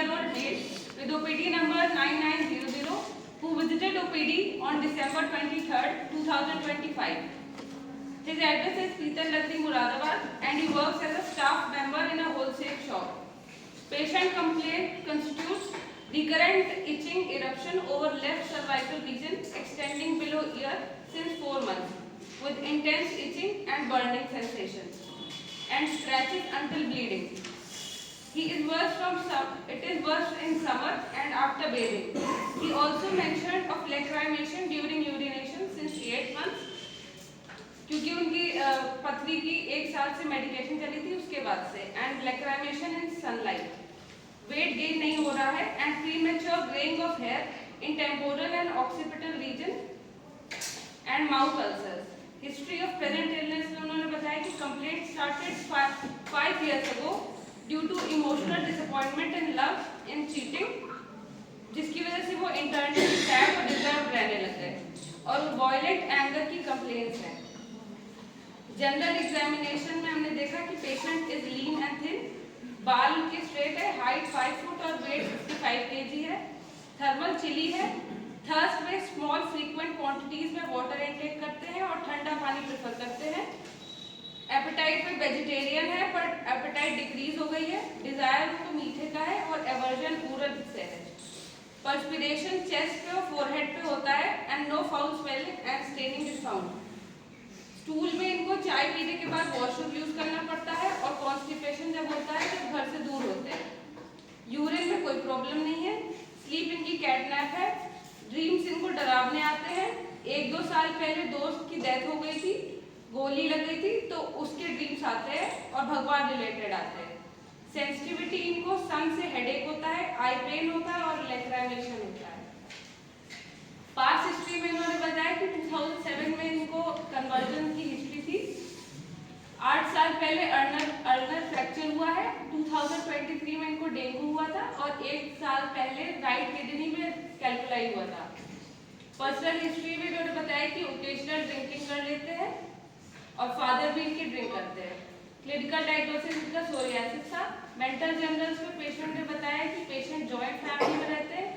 20-year-old male with OPD number 9900 who visited OPD on December 23rd, 2025. His address is Peetal Ladri, Muradabad, and he works as a staff member in a wholesale shop. Patient complaint constitutes recurrent itching eruption over left cervical region extending below ear since 4 months, with intense itching and burning sensations, and scratches until bleeding. It is worse in summer and after bathing. He also mentioned of lacrimation during urination since 8 months, क्योंकि उनकी पथरी की 1 साल से medication चली थी उसके बाद से, and lacrimation in sunlight. Weight gain नहीं हो रहा है and premature greying of hair in temporal and occipital region and mouth ulcers. History of present illness में उन्होंने बताया कि complaint started 5 years ago due to emotional disappointment in love in cheating, जिसकी वजह से वो इंटरनली सैड और disturb रहने लग गए, और वायलेंट एंगर की कंप्लेंट्स हैं. जनरल एग्जामिनेशन में हमने देखा कि patient is lean and thin, बाल के स्ट्रेट है, हाइट 5 फुट और वेट 55 kg है, थर्मल चिली है, थर्स्ट में स्मॉल फ्रीक्वेंट क्वांटिटीज में वाटर इनटेक करते हैं और ठंडा पानी प्रेफर करते हैं. एपेटाइट में वेजिटेरियन है पर एपेटाइट डिक्रीज हो गई है, डिजायर तो मीठे का है और एवर्जन उर्द से है. पर्सपिरेशन चेस्ट पे और फोरहेड पे होता है and no foul smelling and staining is found. Stool में इनको चाय पीने के बाद वॉशरूम यूज करना पड़ता है और कॉन्स्टिपेशन जब होता है जब घर से दूर होते हैं. यूरिन में कोई प्रॉब्लम नहीं है. स्लीप इनकी कैटनैप है. ड्रीम्स इनको डरावने आते हैं. 1-2 साल पहले दोस्त की डेथ हो गई थी, गोली लग गई थी, तो उसके ड्रीम्स आते हैं और भगवान रिलेटेड आते हैं. सेंसिटिविटी इनको सन से हेडेक होता है, आई पेन होता है और लैक्राइमेशन होता है. पास्ट हिस्ट्री में इन्होंने बताया कि 2007 में इनको कन्वर्जन की हिस्ट्री थी. 8 साल पहले अर्नर फ्रैक्चर हुआ है. 2023 में इनको डेंगू हुआ था और 1 साल पहले राइट किडनी में कैल्कुलाई हुआ था. पर्सनल हिस्ट्री में इन्होंने बताया कि ओकेजनल ड्रिंकिंग कर लेते हैं और फादर भी इनके ड्रिंक करते हैं. क्लिनिकल डायग्नोसिस इनका सोरियासिस था. मेंटल जनरल्स में पेशेंट ने बताया कि पेशेंट जॉइंट फैमिली में रहते हैं,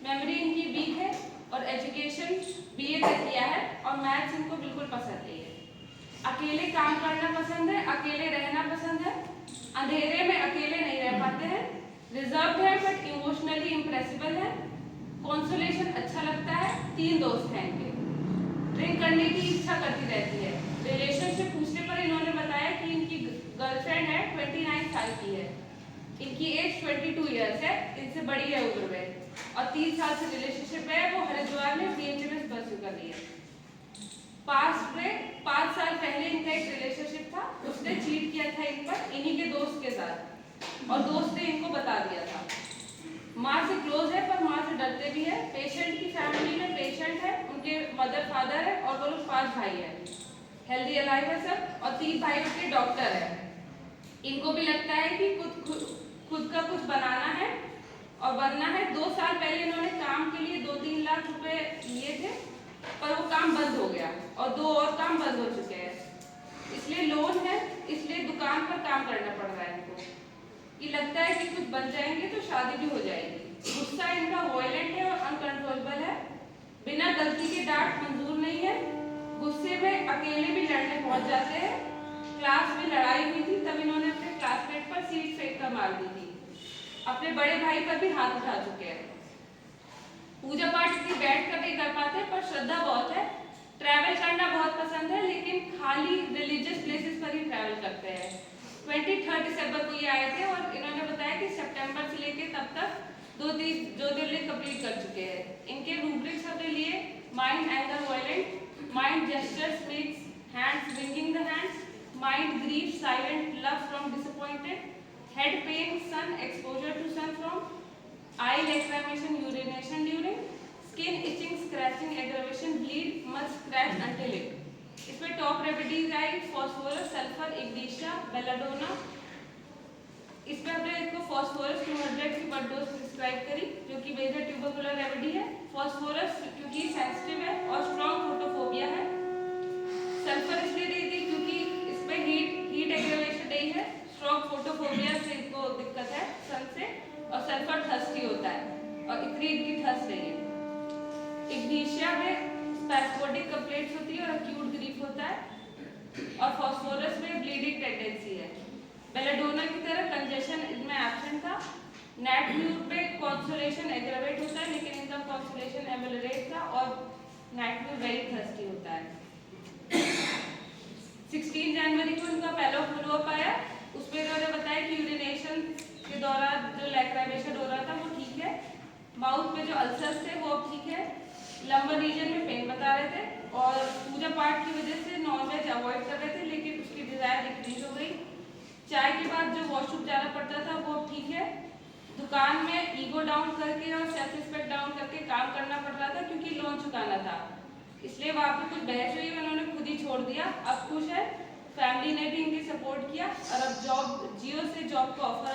मेमोरी इनकी वीक है और एजुकेशन बीए तक किया है और मैथ्स इनको बिल्कुल पसंद नहीं है. अकेले काम करना पसंद है, अकेले रहना पसंद है, अंधेरे में अकेले नहीं रह पाते हैं, रिजर्व्ड है बट इमोशनली इम्प्रेसिबल है, कॉन्सोलेशन अच्छा लगता है. 3 दोस्त हैं इनके. ड्रिंक करने की इच्छा करती रहती है. रिलेशनशिप पूछने पर इन्होंने बताया कि इनकी गर्लफ्रेंड है, 29 साल की है, इनकी एज 22 years है, इनसे बड़ी है उम्र में, और 3 साल से रिलेशनशिप है. वो हरिद्वार में BHMS परस्यू कर रही है. पास्ट में 5 साल पहले इनका एक रिलेशनशिप था, उसने चीट किया था इन पर इन्हीं के दोस्त के साथ और दोस्त ने इनको बता दिया था. माँ से क्लोज है पर माँ से डरते भी है. पेशेंट की फैमिली में पेशेंट है, उनके मदर फादर है और वो लोग 5 भाई है. हेल्दी अलाइव है सब और 3 भाई उसके डॉक्टर है. इनको भी लगता है कि खुद का कुछ बनाना है और बनना है. 2 साल पहले इन्होंने काम के लिए 2-3 लाख रुपए लिए थे पर वो काम बंद हो गया और 2 और काम बंद हो चुके हैं. इसलिए लोन है, इसलिए दुकान पर काम करना पड़ रहा है इनको. ये लगता है कि कुछ बन जाएंगे तो शादी भी हो जाएगी. गुस्सा इनका वायलेंट है और अनकंट्रोलेबल है. बिना गलती के डांट मंजूर नहीं है. गुस्से में अकेले भी लड़ने पहुंच जाते हैं. क्लास में लड़ाई हुई थी तब इन्होंने अपने क्लासमेट पर सीट फेंक कर मार दी थी. अपने बड़े भाई पर भी हाथ उठा चुके हैं. पूजा पाठ इतनी बैठ कर नहीं कर पाते पर श्रद्धा बहुत है. ट्रैवल करना बहुत पसंद है लेकिन खाली रिलीजियस प्लेसेस पर ही ट्रैवल करते हैं. 23 दिसंबर को ये आए थे और इन्होंने बताया कि सितंबर से लेके तब तक 2 ज्योतिर्लिंग कंप्लीट कर चुके हैं. इनके रूब्रिक्स अपने लिए mind anger violent, mind gestures makes hands winging the hands, mind grieve silent love from disappointed, head pain sun exposure to sun from, eye lacrimation urination during, skin itching scratching aggravation bleed must scratch until it. इसमें top remedies I phosphorus, sulphur, ignatia, belladonna. इसमें हमने इसको phosphorus 200 की पर dose prescribe करी जो कि major tubercular remedy है. फॉस्फोरस क्योंकि सेंसिटिव है और स्ट्रॉन्ग फोटोफोबिया है. सल्फर इसलिए दी थी क्योंकि इसमें हीट एग्रावेशन नहीं है, स्ट्रॉन्ग फोटोफोबिया से इसको दिक्कत है सन से. और सल्फर थर्स्टी होता है और इथ्रीट की थर्स्ट नहीं है। इग्नीशिया में स्पैस्मोडिक कंप्लेंट्स होती है और एक्यूट ग्रीफ होता है और फास्फोरस में ब्लीडिंग टेंडेंसी है। बेलेडोना की तरह कंजेशन इनमें एब्सेंट था। नाइट में कॉन्सोलेशन एग्रावेट होता है लेकिन इनका कॉन्सोलेशन एमेलरेट था और नाइट में वेरी थर्स्टी होता है। 16 जनवरी को इनका पहला फॉलोअप आया, उसमें इन्होंने बताया कि यूरिनेशन के दौरान जो लैक्राइमेशन हो रहा था वो ठीक है, माउथ में जो अल्सर्स थे वो ठीक है, लंबर रीजन में पेन बता रहे थे और पूजा पाठ की वजह से नॉनवेज अवॉइड कर रहे थे लेकिन उसकी डिजायर इंक्रीज हो गई। चाय के बाद जो वॉशरूम जाना पड़ता था वो ठीक है। दुकान में ईगो डाउन करके और सेल्फ रिस्पेक्ट डाउन करके काम करना पड़ रहा था क्योंकि लोन चुकाना था, इसलिए वहाँ पे कुछ बहस हुई, उन्होंने खुद ही छोड़ दिया। अब खुश है, फैमिली ने भी इनकी सपोर्ट किया और अब जियो से जॉब का ऑफर